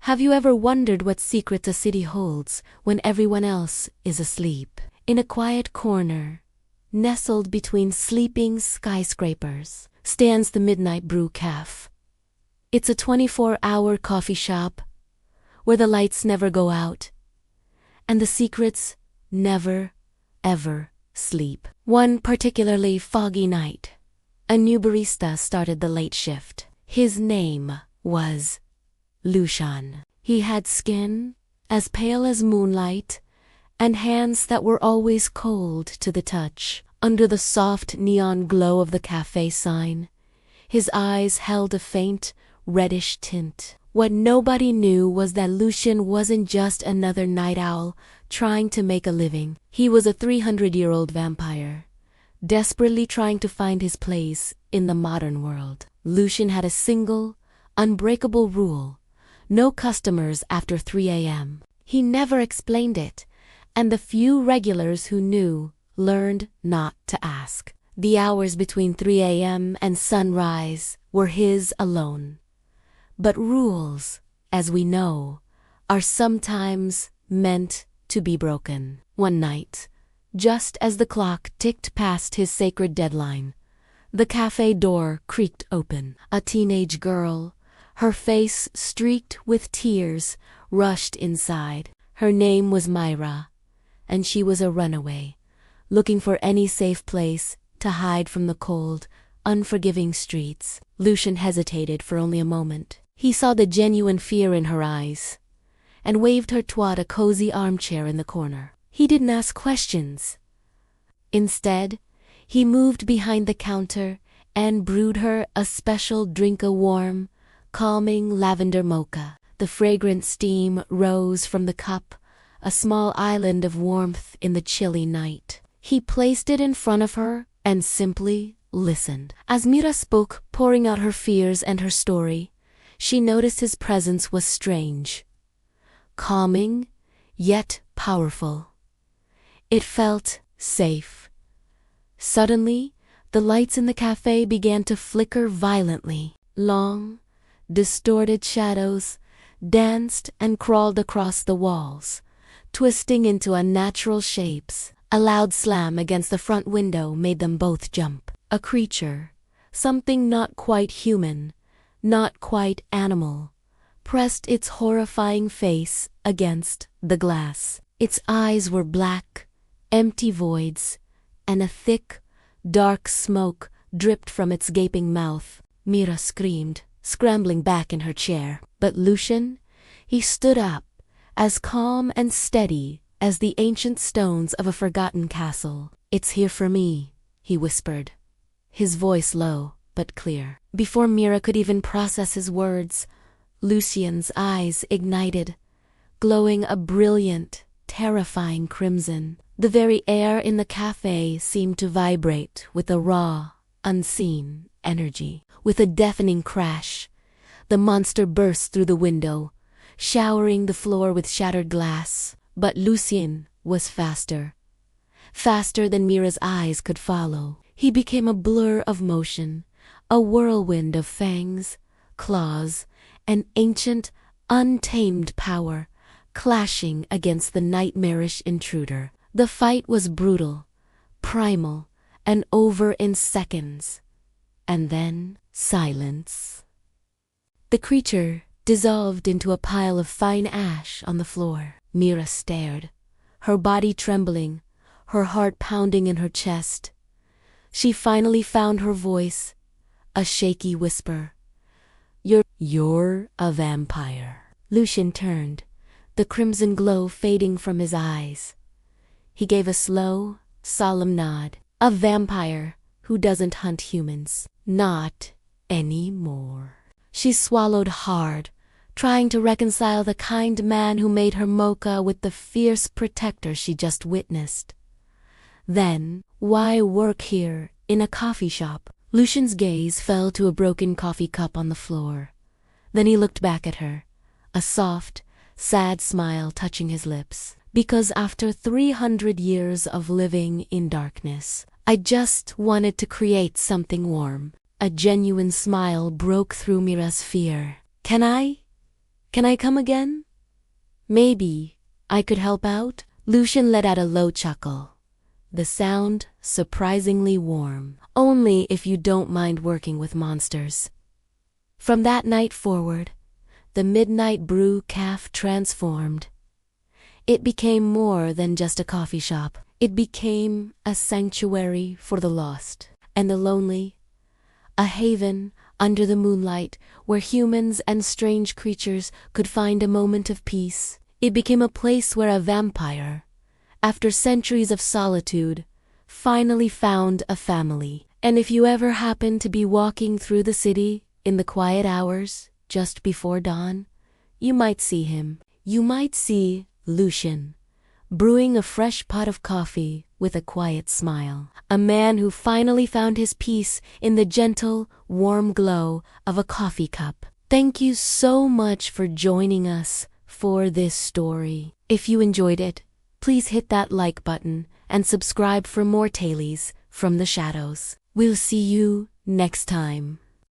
Have you ever wondered what secrets a city holds when everyone else is asleep? In a quiet corner, nestled between sleeping skyscrapers, stands the Midnight Brew Café. It's a 24-hour coffee shop where the lights never go out and the secrets never, ever sleep. One particularly foggy night, a new barista started the late shift. His name was Lucian. He had skin as pale as moonlight and hands that were always cold to the touch. Under the soft neon glow of the cafe sign, his eyes held a faint, reddish tint. What nobody knew was that Lucian wasn't just another night owl trying to make a living. He was a 300-year-old vampire, desperately trying to find his place in the modern world. Lucian had a single, unbreakable rule: no customers after 3 a.m. He never explained it, and the few regulars who knew learned not to ask. The hours between 3 a.m. and sunrise were his alone. But rules, as we know, are sometimes meant to be broken. One night, just as the clock ticked past his sacred deadline, the cafe door creaked open. A teenage girl, her face streaked with tears, rushed inside. Her name was Myra, and she was a runaway, looking for any safe place to hide from the cold, unforgiving streets. Lucian hesitated for only a moment. He saw the genuine fear in her eyes and waved her toward a cozy armchair in the corner. He didn't ask questions. Instead, he moved behind the counter and brewed her a special drink, a warm, calming lavender mocha. The fragrant steam rose from the cup, a small island of warmth in the chilly night. He placed it in front of her and simply listened. As Mira spoke, pouring out her fears and her story, she noticed his presence was strange, calming, yet powerful. It felt safe. Suddenly, the lights in the cafe began to flicker violently. Long, distorted shadows danced and crawled across the walls, twisting into unnatural shapes. A loud slam against the front window made them both jump. A creature, something not quite human, not quite animal, pressed its horrifying face against the glass. Its eyes were black, empty voids, and a thick, dark smoke dripped from its gaping mouth. Mira screamed, scrambling back in her chair. But Lucian, he stood up, as calm and steady as the ancient stones of a forgotten castle. "It's here for me," he whispered, his voice low but clear. Before Mira could even process his words, Lucian's eyes ignited, glowing a brilliant, terrifying crimson. The very air in the cafe seemed to vibrate with a raw, unseen energy. With a deafening crash, the monster burst through the window, showering the floor with shattered glass. But Lucian was faster than Mira's eyes could follow. He became a blur of motion, a whirlwind of fangs, claws, and ancient, untamed power, clashing against the nightmarish intruder. The fight was brutal, primal, and over in seconds. And then silence. The creature dissolved into a pile of fine ash on the floor. Mira stared, her body trembling, her heart pounding in her chest. She finally found her voice, a shaky whisper. You're a vampire." Lucian turned, the crimson glow fading from his eyes. He gave a slow, solemn nod. "A vampire who doesn't hunt humans. Not anymore." She swallowed hard, trying to reconcile the kind man who made her mocha with the fierce protector she just witnessed. Then, why work here, in a coffee shop? Lucian's gaze fell to a broken coffee cup on the floor. Then he looked back at her, a soft, sad smile touching his lips. "Because after 300 years of living in darkness, I just wanted to create something warm." A genuine smile broke through Mira's fear. Can I Can I come again? Maybe I could help out? Lucian let out a low chuckle, the sound surprisingly warm. Only if you don't mind working with monsters. From that night forward, the Midnight Brew Café transformed. It became more than just a coffee shop. It became a sanctuary for the lost and the lonely, a haven under the moonlight where humans and strange creatures could find a moment of peace. It became a place where a vampire, after centuries of solitude, finally found a family. And if you ever happen to be walking through the city in the quiet hours just before dawn, you might see him. You might see Lucian, brewing a fresh pot of coffee with a quiet smile. A man who finally found his peace in the gentle, warm glow of a coffee cup. Thank you so much for joining us for this story. If you enjoyed it, please hit that like button and subscribe for more tales from the shadows. We'll see you next time.